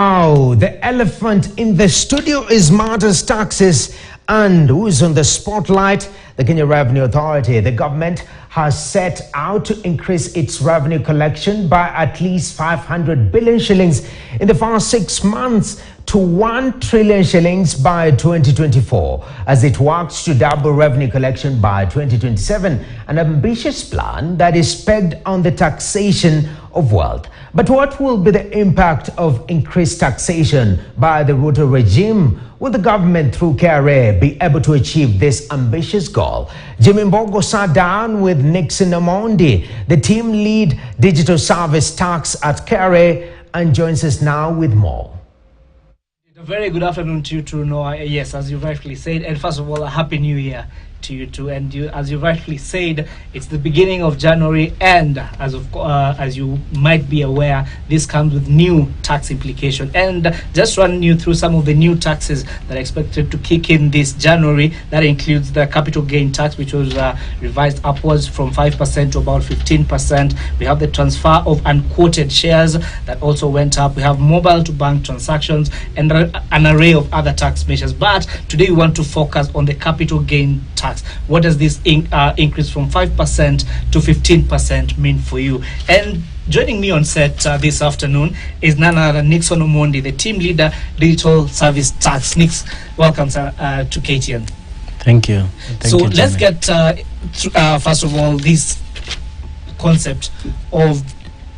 Now, the elephant in the studio is Martyrs Taxes, and who's on the spotlight? The Kenya Revenue Authority. The government has set out to increase its revenue collection by at least 500 billion shillings in the first 6 months to 1 trillion shillings by 2024 as it works to double revenue collection by 2027, an ambitious plan that is pegged on the taxation of wealth. But what will be the impact of increased taxation by the Ruto regime? Will the government through KRA be able to achieve this ambitious goal? Jimmy Mbogo sat down with Nixon Omondi, the team lead digital service tax at KRA, and joins us now with more. A very good afternoon to you too, Noah. Yes, as you rightfully said, and first of all, a happy new year to you too. And as you rightfully said, it's the beginning of January, and as you might be aware, this comes with new tax implication. And just running you through some of the new taxes that are expected to kick in this January. That includes the capital gain tax, which was revised upwards from 5% to about 15%. We have the transfer of unquoted shares that also went up. We have mobile to bank transactions and an array of other tax measures. But today we want to focus on the capital gain tax. What does this increase from 5% to 15% mean for you? And joining me on set this afternoon is none other than Nixon Omondi, the team leader, digital service tax. Nix, welcome sir, to KTN. Thank you. So let's get first of all this concept of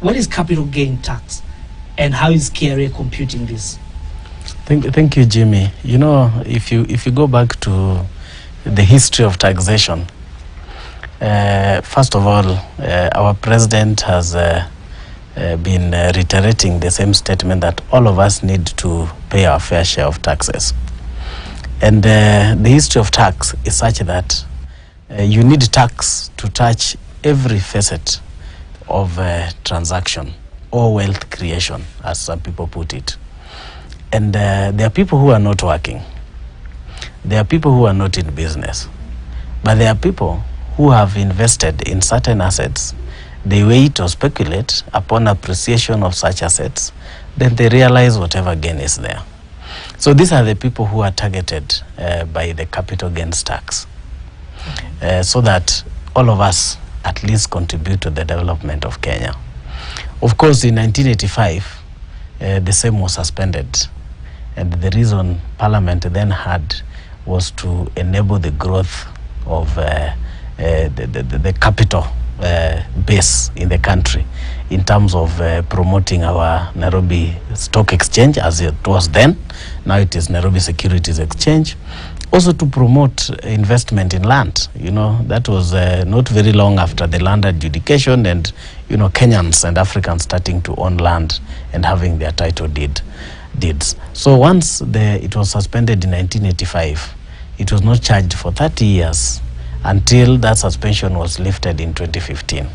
what is capital gain tax and how is KRA computing this? Thank you, Jimmy. You know, if you go back to the history of taxation, first of all, our president has been reiterating the same statement that all of us need to pay our fair share of taxes. And the history of tax is such that you need tax to touch every facet of transaction or wealth creation, as some people put it. And there are people who are not working. There are people who are not in business. But there are people who have invested in certain assets. They wait or speculate upon appreciation of such assets. Then they realize whatever gain is there. So these are the people who are targeted by the capital gains tax. So that all of us at least contribute to the development of Kenya. Of course, in 1985, the same was suspended. And the reason Parliament then had was to enable the growth of the capital base in the country in terms of promoting our Nairobi Stock Exchange, as it was then. Now it is Nairobi Securities Exchange. Also to promote investment in land. You know, that was not very long after the land adjudication and, you know, Kenyans and Africans starting to own land and having their title deeds. So once it was suspended in 1985, it was not charged for 30 years until that suspension was lifted in 2015.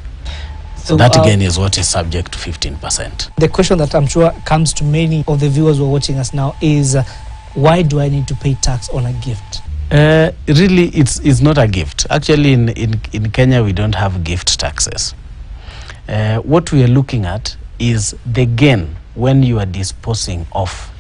So that again is what is subject to 15%. The question that I'm sure comes to many of the viewers who are watching us now is, why do I need to pay tax on a gift? Really, it's not a gift. Actually, in Kenya, we don't have gift taxes. What we are looking at is the gain when you are disposing of.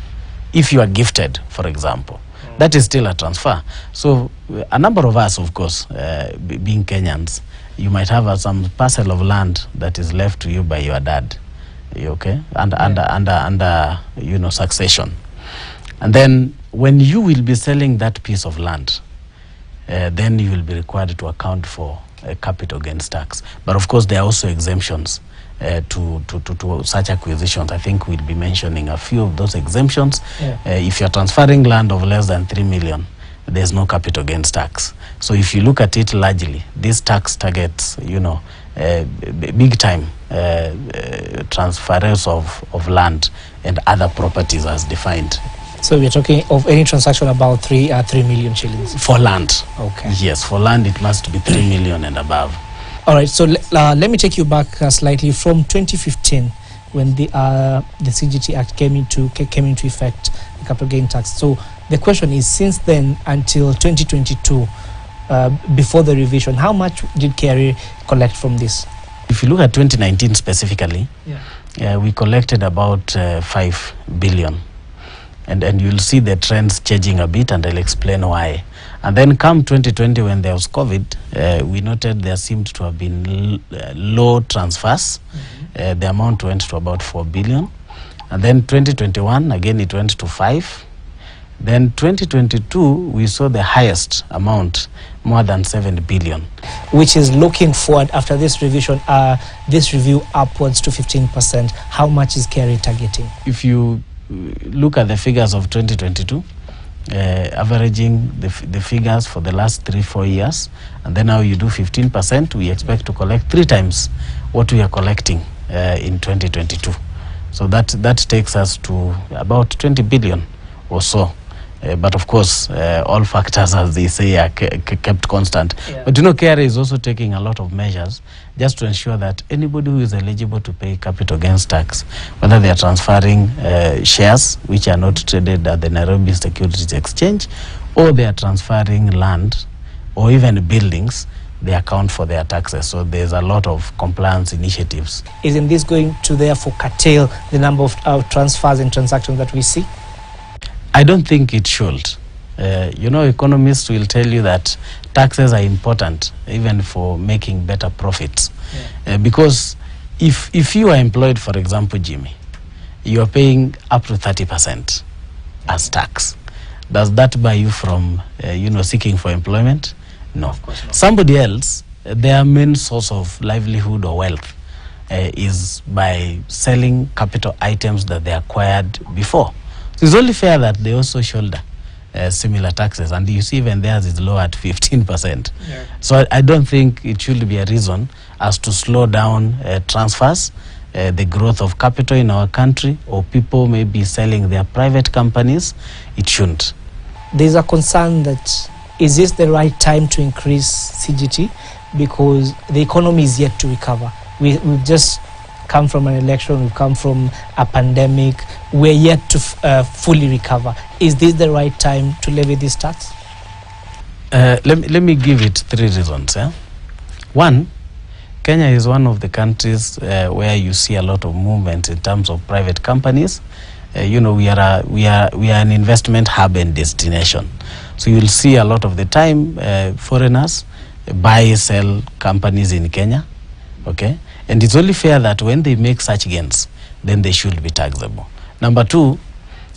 If you are gifted, for example, that is still a transfer. So a number of us, of course, being Kenyans, you might have some parcel of land that is left to you by your dad, okay, under you know, succession. And then when you will be selling that piece of land, then you will be required to account for a capital gains tax. But of course, there are also exemptions to such acquisitions. I think we'll be mentioning a few of those exemptions. If you're transferring land of less than 3 million, there's no capital gains tax. So if you look at it largely, this tax targets, you know, big time transfers of land and other properties as defined. So we're talking of any transaction about 3 million shillings? For land. Okay. Yes, for land it must be 3 million and above. All right, so let me take you back slightly from 2015 when the CGT Act came into effect, the capital gain tax. So the question is, since then until 2022, before the revision, how much did KRA collect from this? If you look at 2019 specifically, we collected about 5 billion. And you'll see the trends changing a bit, and I'll explain why. And then come 2020, when there was COVID, we noted there seemed to have been low transfers. The amount went to about 4 billion. And then 2021, again, it went to 5. Then 2022, we saw the highest amount, more than 7 billion. Which is looking forward after this revision, this review upwards to 15%. How much is KRA targeting? If you look at the figures of 2022, averaging the figures for the last 3-4 years, and then now you do 15%, we expect to collect 3 times what we are collecting in 2022. So that takes us to about 20 billion or so. But of course, all factors, as they say, are kept constant. Yeah. But you know, KRA is also taking a lot of measures just to ensure that anybody who is eligible to pay capital gains tax, whether they are transferring shares which are not traded at the Nairobi Securities Exchange, or they are transferring land or even buildings, they account for their taxes. So there's a lot of compliance initiatives. Isn't this going to therefore curtail the number of transfers and transactions that we see? I don't think it should. You know, economists will tell you that taxes are important even for making better profits. Yeah. Because if you are employed, for example, Jimmy, you are paying up to 30% as tax. Does that buy you from, seeking for employment? No. Of course not. Somebody else, their main source of livelihood or wealth is by selling capital items that they acquired before. So it's only fair that they also shoulder similar taxes, and you see even theirs is low at 15%. Yeah. So I don't think it should be a reason as to slow down transfers, the growth of capital in our country, or people maybe selling their private companies. It shouldn't. There's a concern that is this the right time to increase CGT, because the economy is yet to recover. We've just come from an election, we've come from a pandemic, we're yet to fully recover. Is this the right time to levy this tax? Let me give it 3 reasons. One, Kenya is one of the countries where you see a lot of movement in terms of private companies. We are an investment hub and destination. So you'll see a lot of the time foreigners buy, sell companies in Kenya. Okay? And it's only fair that when they make such gains, then they should be taxable. Number 2,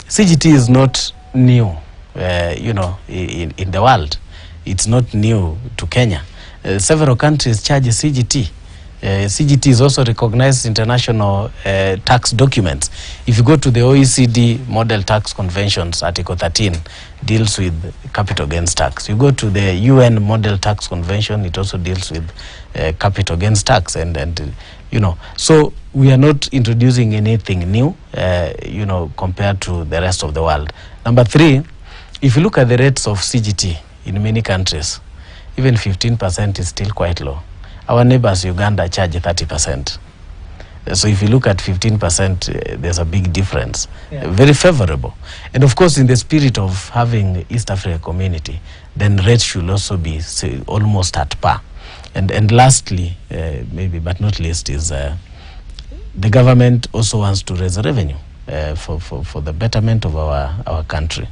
CGT is not new, in the world. It's not new to Kenya. Several countries charge CGT. CGT is also recognized international tax documents. If you go to the OECD Model Tax Conventions, Article 13 deals with capital gains tax. You go to the UN Model Tax Convention, it also deals with capital gains tax. So we are not introducing anything new, compared to the rest of the world. Number 3, if you look at the rates of CGT in many countries, even 15% is still quite low. Our neighbors, Uganda, charge 30%. So if you look at 15%, there's a big difference. Yeah. Very favorable. And of course, in the spirit of having East Africa community, then rates should also be almost at par. And lastly, maybe but not least, is the government also wants to raise revenue for the betterment of our country.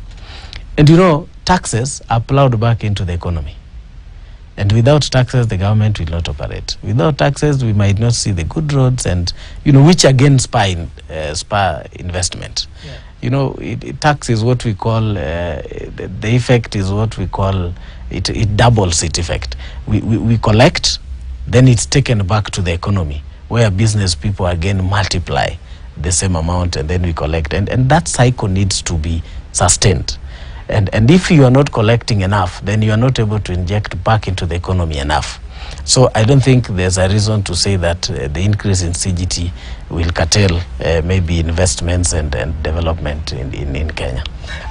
And taxes are plowed back into the economy. And without taxes, the government will not operate. Without taxes, we might not see the good roads, and which again spur investment. Yeah. Tax is what we call the effect is what we call it doubles its effect. We collect, then it's taken back to the economy, where business people again multiply the same amount, and then we collect, and that cycle needs to be sustained. And if you are not collecting enough, then you are not able to inject back into the economy enough. So I don't think there's a reason to say that the increase in CGT will curtail maybe investments and development in Kenya.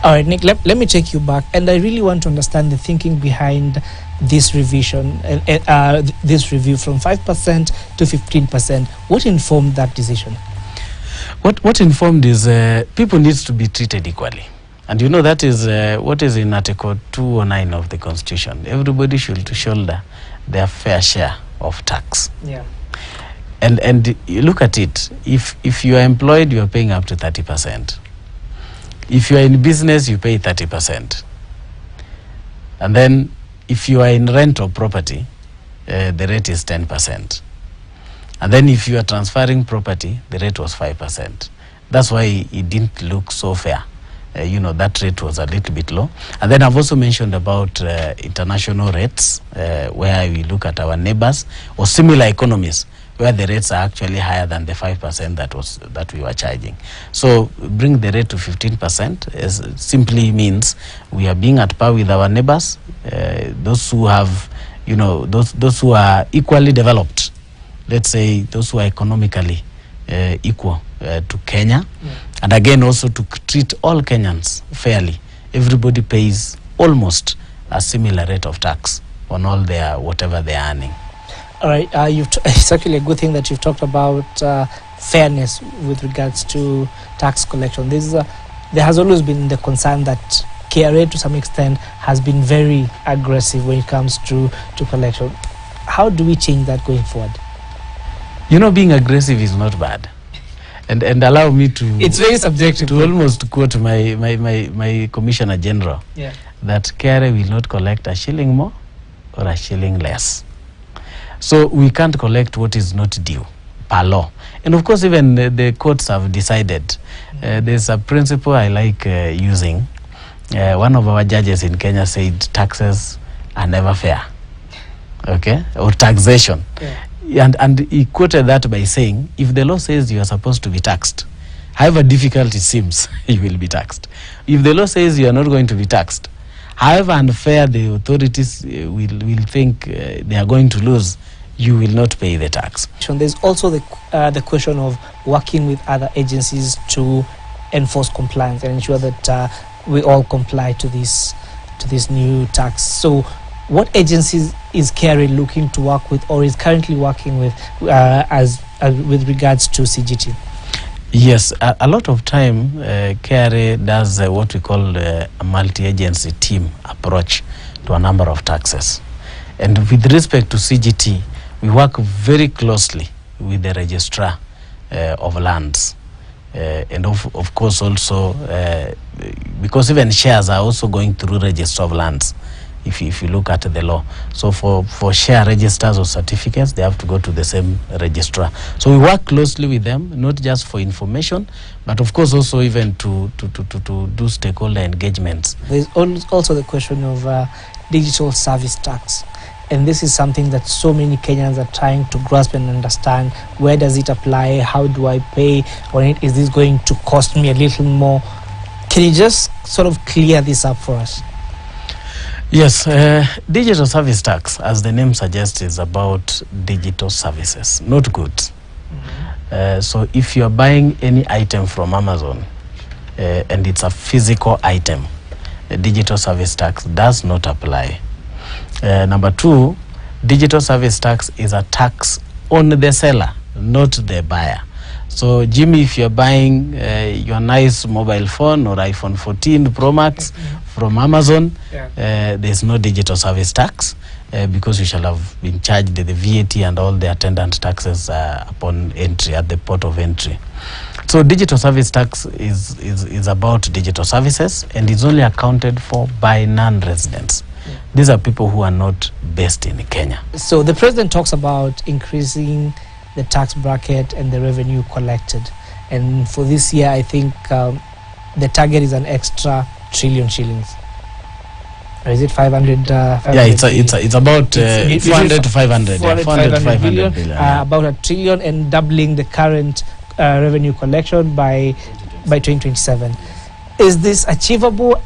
All right, Nick, let me take you back. And I really want to understand the thinking behind this revision, this review from 5% to 15%. What informed that decision? What informed is people need to be treated equally. And that is what is in Article 209 of the Constitution. Everybody should shoulder their fair share of tax. Yeah. And you look at it, if you are employed, you are paying up to 30%. If you are in business, you pay 30%. And then if you are in rent or property, the rate is 10%. And then if you are transferring property, the rate was 5%. That's why it didn't look so fair. That rate was a little bit low. And then I've also mentioned about international rates, where we look at our neighbors or similar economies, where the rates are actually higher than the 5% that we were charging. So bring the rate to 15% simply means we are being at par with our neighbors, those who have, those who are equally developed. Let's say those who are economically equal to Kenya. Yeah. And again, also to treat all Kenyans fairly. Everybody pays almost a similar rate of tax on all their whatever they are earning. All right, it's actually a good thing that you've talked about fairness with regards to tax collection. There has always been the concern that KRA to some extent has been very aggressive when it comes to collection. How do we change that going forward? Being aggressive is not bad. And allow me to... It's very subjective. To almost quote my Commissioner General, that KRA will not collect a shilling more or a shilling less. So we can't collect what is not due per law. And of course, even the courts have decided. There's a principle I like using. One of our judges in Kenya said taxes are never fair. Okay? Or taxation. Yeah. And he quoted that by saying, if the law says you are supposed to be taxed, however difficult it seems, you will be taxed. If the law says you are not going to be taxed, however unfair the authorities will think they are going to lose, you will not pay the tax. There's also the question of working with other agencies to enforce compliance and ensure that we all comply to this new tax. So what agencies is KRA looking to work with or is currently working with with regards to CGT? Yes, a lot of time KRA does what we call a multi-agency team approach to a number of taxes. And with respect to CGT, we work very closely with the registrar of lands. And of course also, because even shares are also going through register of lands. If you look at the law. So for share registers or certificates, they have to go to the same registrar. So we work closely with them, not just for information, but of course also even to do stakeholder engagements. There's also the question of digital service tax. And this is something that so many Kenyans are trying to grasp and understand. Where does it apply? How do I pay on it? Is this going to cost me a little more? Can you just sort of clear this up for us? Yes, digital service tax, as the name suggests, is about digital services, not goods. So if you're buying any item from Amazon and it's a physical item, the digital service tax does not apply. Number two, digital service tax is a tax on the seller, not the buyer. So Jimmy, if you're buying your nice mobile phone or iPhone 14 Pro Max from Amazon, there's no digital service tax because you shall have been charged the VAT and all the attendant taxes upon entry at the port of entry. So digital service tax is about digital services and is only accounted for by non-residents. These are people who are not based in Kenya. So the president talks about increasing the tax bracket and the revenue collected. And for this year, I think the target is an extra trillion shillings. Or is it 500? Yeah, it's about 400 to 500. 400 billion. About a trillion and doubling the current revenue collection by 2027. Is this achievable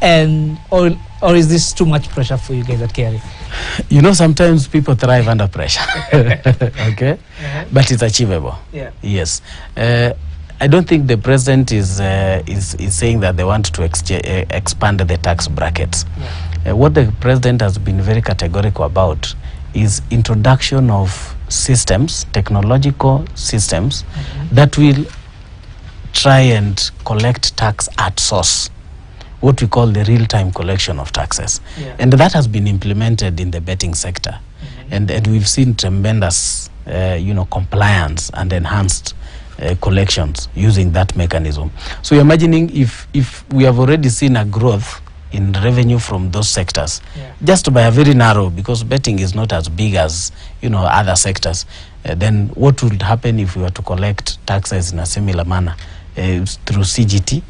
or is this too much pressure for you guys at KRA? Sometimes people thrive under pressure. Okay? But it's achievable. Yeah. Yes. I don't think the president is saying that they want to expand the tax brackets. Yeah. What the president has been very categorical about is introduction of systems, technological systems, that will try and collect tax at source, what we call the real-time collection of taxes. Yeah. And that has been implemented in the betting sector. and we've seen tremendous compliance and enhanced collections using that mechanism. So you're imagining if we have already seen a growth in revenue from those sectors, just by a very narrow, because betting is not as big as other sectors, then what would happen if we were to collect taxes in a similar manner through CGT,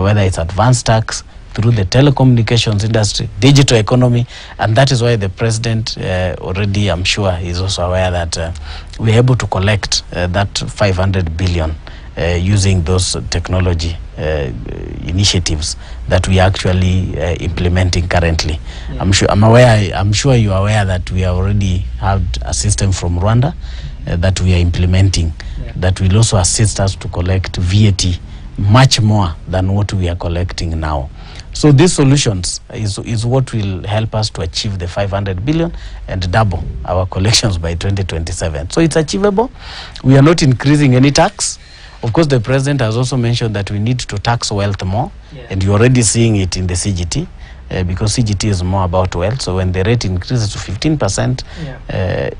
whether it's advanced tax, through the telecommunications industry, digital economy? And that is why the president already, I'm sure, is also aware that we're able to collect that 500 billion using those technology initiatives that we are actually implementing currently. I'm sure you are aware that we already have a system from Rwanda that we are implementing that will also assist us to collect VAT much more than what we are collecting now. So these solutions is what will help us to achieve the 500 billion and double our collections by 2027. So it's achievable. We are not increasing any tax. Of course, the president has also mentioned that we need to tax wealth more, and you're already seeing it in the CGT, because CGT is more about wealth. So when the rate increases to 15%,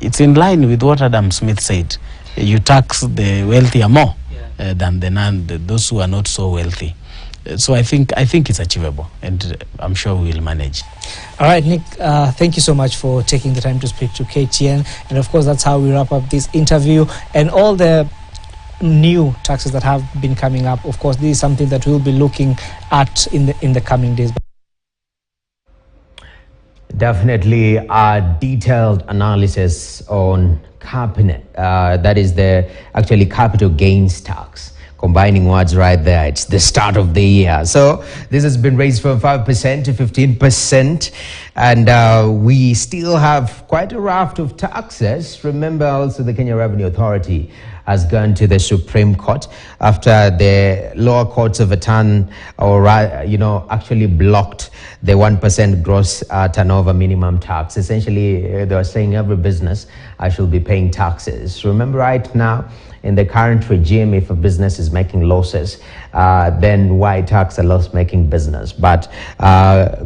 it's in line with what Adam Smith said. You tax the wealthier more than those who are not so wealthy. So I think it's achievable, and I'm sure we will manage. All right, Nick, thank you so much for taking the time to speak to KTN. And of course, that's how we wrap up this interview and all the new taxes that have been coming up. Of course, this is something that we'll be looking at in the coming days. Definitely a detailed analysis on cabinet, that is the actually capital gains tax. Combining words right there. It's the start of the year. So this has been raised from 5% to 15%. And we still have quite a raft of taxes. Remember also the Kenya Revenue Authority has gone to the Supreme Court after the lower courts overturned or actually blocked the 1% gross turnover minimum tax. Essentially, they are saying every business should be paying taxes. Remember, right now, in the current regime, if a business is making losses, then why tax a loss-making business? But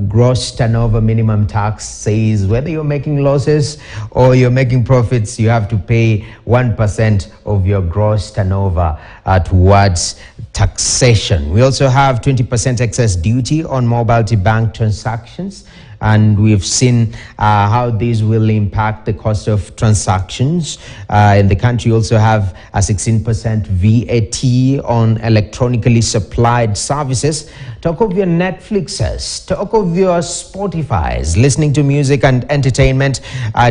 gross turnover minimum tax says whether you're making losses or you're making profits, you have to pay 1% of your gross turnover towards taxation. We also have 20% excess duty on multi-bank transactions. And we've seen how these will impact the cost of transactions. In the country, you also have a 16% VAT on electronically supplied services. Talk of your Netflixes, talk of your Spotifys, listening to music and entertainment,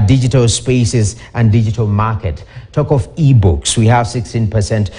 digital spaces and digital market. Talk of ebooks. We have 16%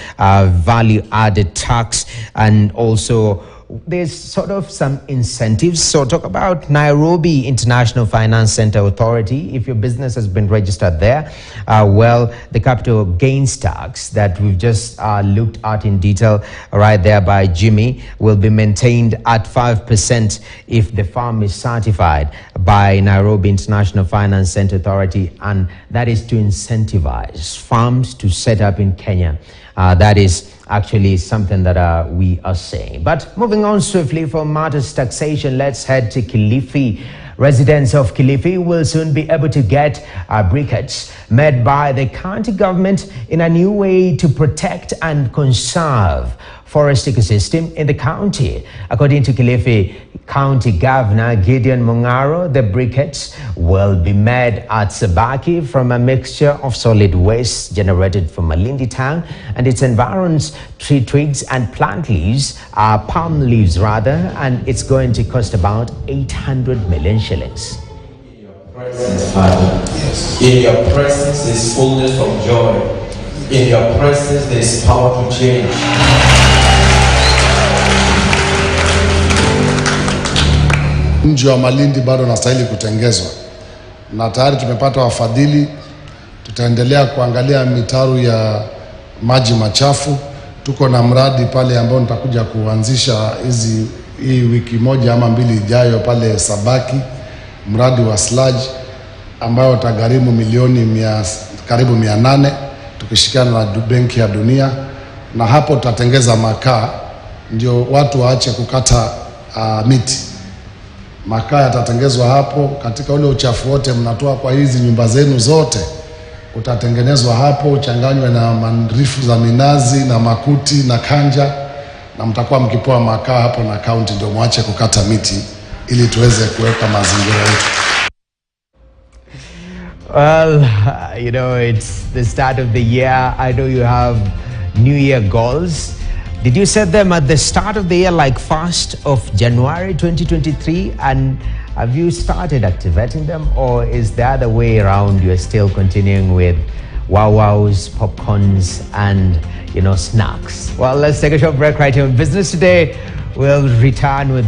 value-added tax, and also there's sort of some incentives. So talk about Nairobi International Finance Center Authority. If your business has been registered there, well, the capital gains tax that we've just looked at in detail right there by Jimmy will be maintained at 5% if the firm is certified by Nairobi International Finance Center Authority, and that is to incentivize firms to set up in Kenya. That is actually something that we are saying. But moving on swiftly from matters taxation, let's head to Kilifi. Residents of Kilifi will soon be able to get briquettes made by the county government in a new way to protect and conserve forest ecosystem in the county. According to Kilifi County Governor Gideon Mungaro, the briquettes will be made at Sabaki from a mixture of solid waste generated from Malindi town and its environs, tree twigs and plant leaves, palm leaves rather, and it's going to cost about 800 million shillings. In your presence, Father. Yes. In your presence is fullness of joy. In your presence there is power to change. Mji wa Malindi bado unastahili kutengezwa, na tayari tumepata wafadhili. Tutaendelea kuangalia mitaro ya maji machafu. Tuko na mradi pale ambao nitakuja kuanzisha hii wiki moja ama mbili ijayo pale Sabaki, mradi wa sludge ambao utagharimu milioni karibu 800 tukishirikiana na Benki ya Dunia, na hapo tutatengeza makaa ndio watu waache kukata miti. makaa yatatengezwa hapo. Katika ule uchafu wote mnatoa kwa hizi nyumba zenu zote, utatengenezwa hapo, uchanganywe na marifu za minazi na makuti na kanja, na mtakuwa mkipoa makaa hapo na kaunti, ndio mwache kukata miti ili tuweze kuweka mazingira yetu. Well, you know, it's the start of the year. I know you have New Year goals. Did you set them at the start of the year, like 1st of January 2023? And have you started activating them? Or is the other way around? You're still continuing with wow-wows, popcorns, and, you know, snacks? Well, let's take a short break right here on Business Today. We'll return with